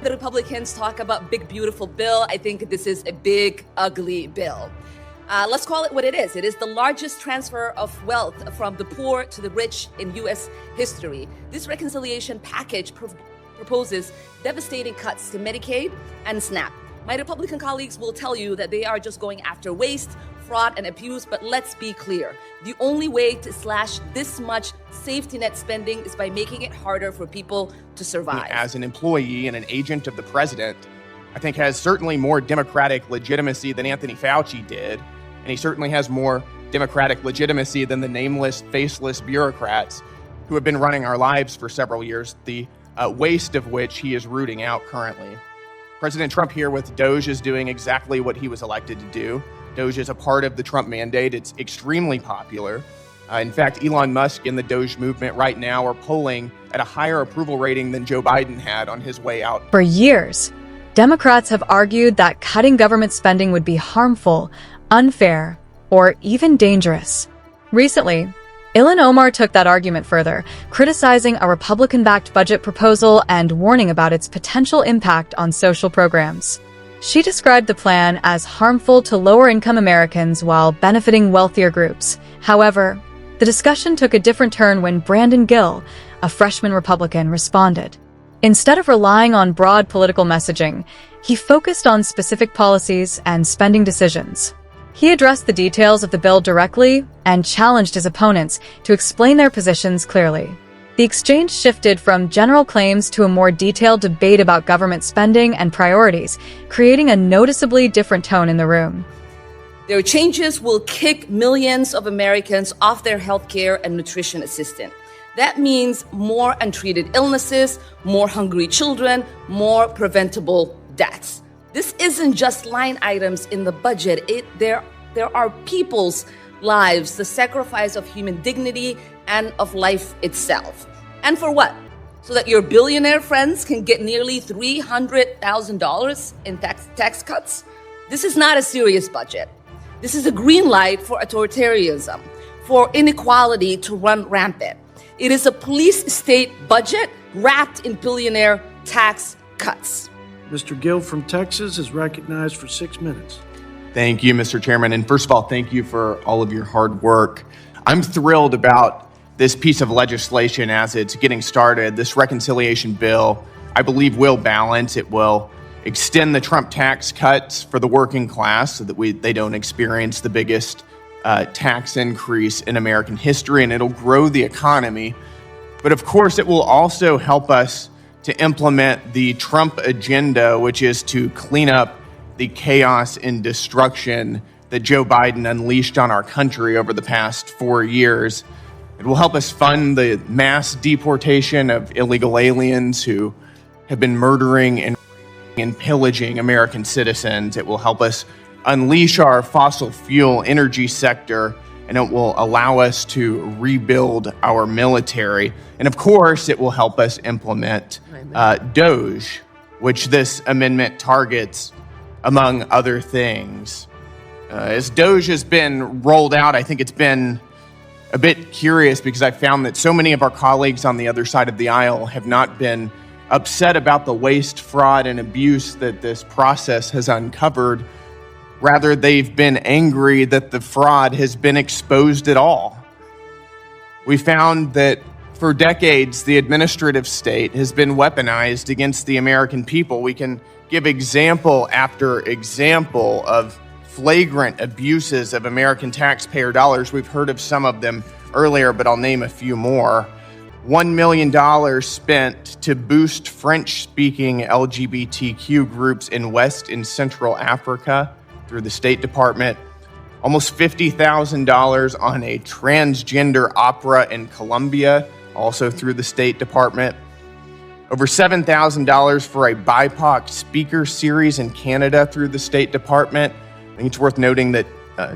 The Republicans talk about big, beautiful bill. I think this is a big, ugly bill. Let's call it what it is. It is the largest transfer of wealth from the poor to the rich in U.S. history. This reconciliation package proposes devastating cuts to Medicaid and SNAP. My Republican colleagues will tell you that they are just going after waste, fraud, and abuse, but let's be clear. The only way to slash this much safety net spending is by making it harder for people to survive. As an employee and an agent of the president, I think has certainly more Democratic legitimacy than Anthony Fauci did, and he certainly has more Democratic legitimacy than the nameless, faceless bureaucrats who have been running our lives for several years, the waste of which he is rooting out currently. President Trump here with DOGE is doing exactly what he was elected to do. DOGE is a part of the Trump mandate. It's extremely popular. In fact, Elon Musk and the DOGE movement right now are polling at a higher approval rating than Joe Biden had on his way out. For years, Democrats have argued that cutting government spending would be harmful, unfair, or even dangerous. Recently, Ilhan Omar took that argument further, criticizing a Republican-backed budget proposal and warning about its potential impact on social programs. She described the plan as harmful to lower-income Americans while benefiting wealthier groups. However, the discussion took a different turn when Brandon Gill, a freshman Republican, responded. Instead of relying on broad political messaging, he focused on specific policies and spending decisions. He addressed the details of the bill directly and challenged his opponents to explain their positions clearly. The exchange shifted from general claims to a more detailed debate about government spending and priorities, creating a noticeably different tone in the room. Their changes will kick millions of Americans off their health care and nutrition assistance. That means more untreated illnesses, more hungry children, more preventable deaths. This isn't just line items in the budget. There are people's lives, the sacrifice of human dignity and of life itself. And for what? So that your billionaire friends can get nearly $300,000 in tax cuts? This is not a serious budget. This is a green light for authoritarianism, for inequality to run rampant. It is a police state budget wrapped in billionaire tax cuts. Mr. Gill from Texas is recognized for 6 minutes. Thank you, Mr. Chairman. And first of all, thank you for all of your hard work. I'm thrilled about this piece of legislation as it's getting started. This reconciliation bill, I believe, will balance. It will extend the Trump tax cuts for the working class so that they don't experience the biggest tax increase in American history, and it'll grow the economy. But of course, it will also help us to implement the Trump agenda, which is to clean up the chaos and destruction that Joe Biden unleashed on our country over the past 4 years. It will help us fund the mass deportation of illegal aliens who have been murdering and pillaging American citizens. It will help us unleash our fossil fuel energy sector, and it will allow us to rebuild our military. And of course, it will help us implement DOGE, which this amendment targets, among other things. As DOGE has been rolled out, I think it's been a bit curious because I found that so many of our colleagues on the other side of the aisle have not been upset about the waste, fraud, and abuse that this process has uncovered. Rather, they've been angry that the fraud has been exposed at all. We found that for decades, the administrative state has been weaponized against the American people. We can give example after example of flagrant abuses of American taxpayer dollars. We've heard of some of them earlier, but I'll name a few more. $1 million spent to boost French-speaking LGBTQ groups in West and Central Africa through the State Department. Almost $50,000 on a transgender opera in Colombia, also through the State Department. Over $7,000 for a BIPOC speaker series in Canada through the State Department. I think it's worth noting that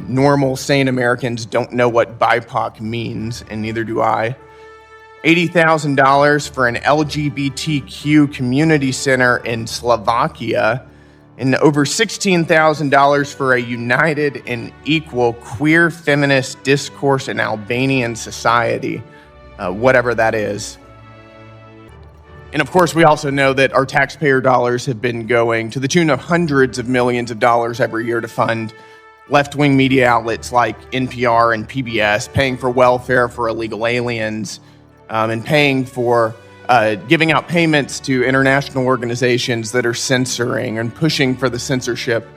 normal, sane Americans don't know what BIPOC means, and neither do I. $80,000 for an LGBTQ community center in Slovakia, and over $16,000 for a united and equal queer feminist discourse in Albanian society, whatever that is. And of course, we also know that our taxpayer dollars have been going to the tune of hundreds of millions of dollars every year to fund left-wing media outlets like NPR and PBS, paying for welfare for illegal aliens, and paying for giving out payments to international organizations that are censoring and pushing for the censorship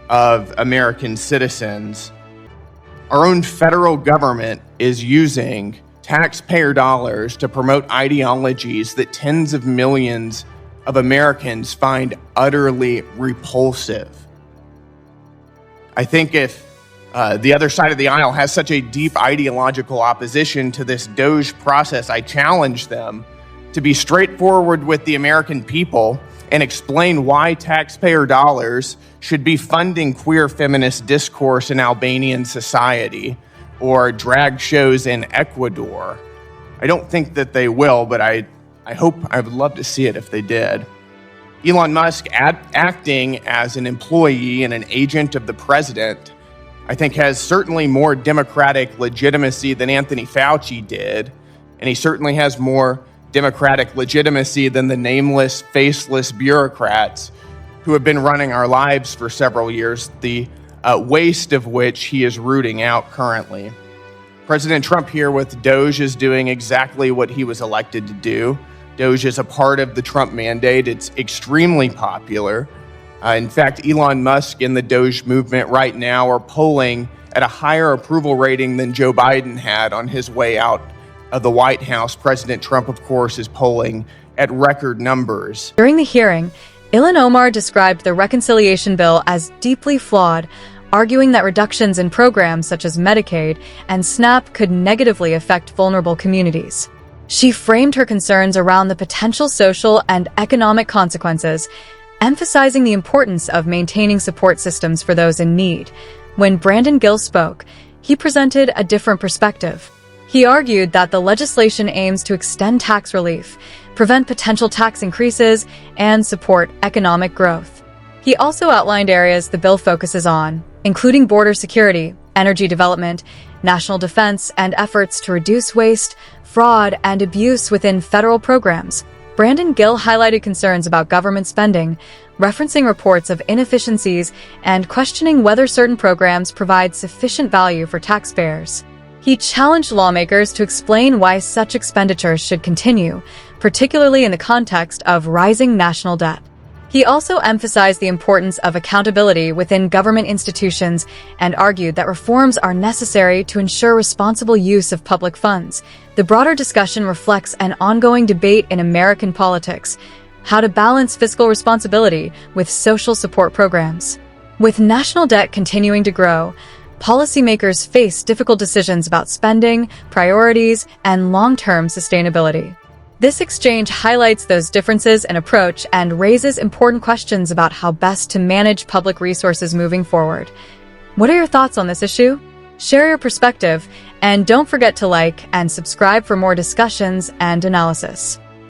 of American citizens. Our own federal government is using taxpayer dollars to promote ideologies that tens of millions of Americans find utterly repulsive. I think if the other side of the aisle has such a deep ideological opposition to this DOGE process, I challenge them to be straightforward with the American people and explain why taxpayer dollars should be funding queer feminist discourse in Albanian society or drag shows in Ecuador. I don't think that they will, but I would love to see it if they did. Elon Musk, acting as an employee and an agent of the president, I think has certainly more democratic legitimacy than Anthony Fauci did, and he certainly has more democratic legitimacy than the nameless, faceless bureaucrats who have been running our lives for several years, the waste of which he is rooting out currently. President Trump here with DOGE is doing exactly what he was elected to do. DOGE is a part of the Trump mandate. It's extremely popular. In fact, Elon Musk and the DOGE movement right now are polling at a higher approval rating than Joe Biden had on his way out of the White House. President Trump, of course, is polling at record numbers. During the hearing, Ilhan Omar described the reconciliation bill as deeply flawed, arguing that reductions in programs such as Medicaid and SNAP could negatively affect vulnerable communities. She framed her concerns around the potential social and economic consequences, emphasizing the importance of maintaining support systems for those in need. When Brandon Gill spoke, he presented a different perspective. He argued that the legislation aims to extend tax relief, prevent potential tax increases, and support economic growth. He also outlined areas the bill focuses on, including border security, energy development, national defense, and efforts to reduce waste, fraud, and abuse within federal programs. Brandon Gill highlighted concerns about government spending, referencing reports of inefficiencies and questioning whether certain programs provide sufficient value for taxpayers. He challenged lawmakers to explain why such expenditures should continue, particularly in the context of rising national debt. He also emphasized the importance of accountability within government institutions and argued that reforms are necessary to ensure responsible use of public funds. The broader discussion reflects an ongoing debate in American politics: how to balance fiscal responsibility with social support programs. With national debt continuing to grow, policymakers face difficult decisions about spending, priorities, and long-term sustainability. This exchange highlights those differences in approach and raises important questions about how best to manage public resources moving forward. What are your thoughts on this issue? Share your perspective, and don't forget to like and subscribe for more discussions and analysis.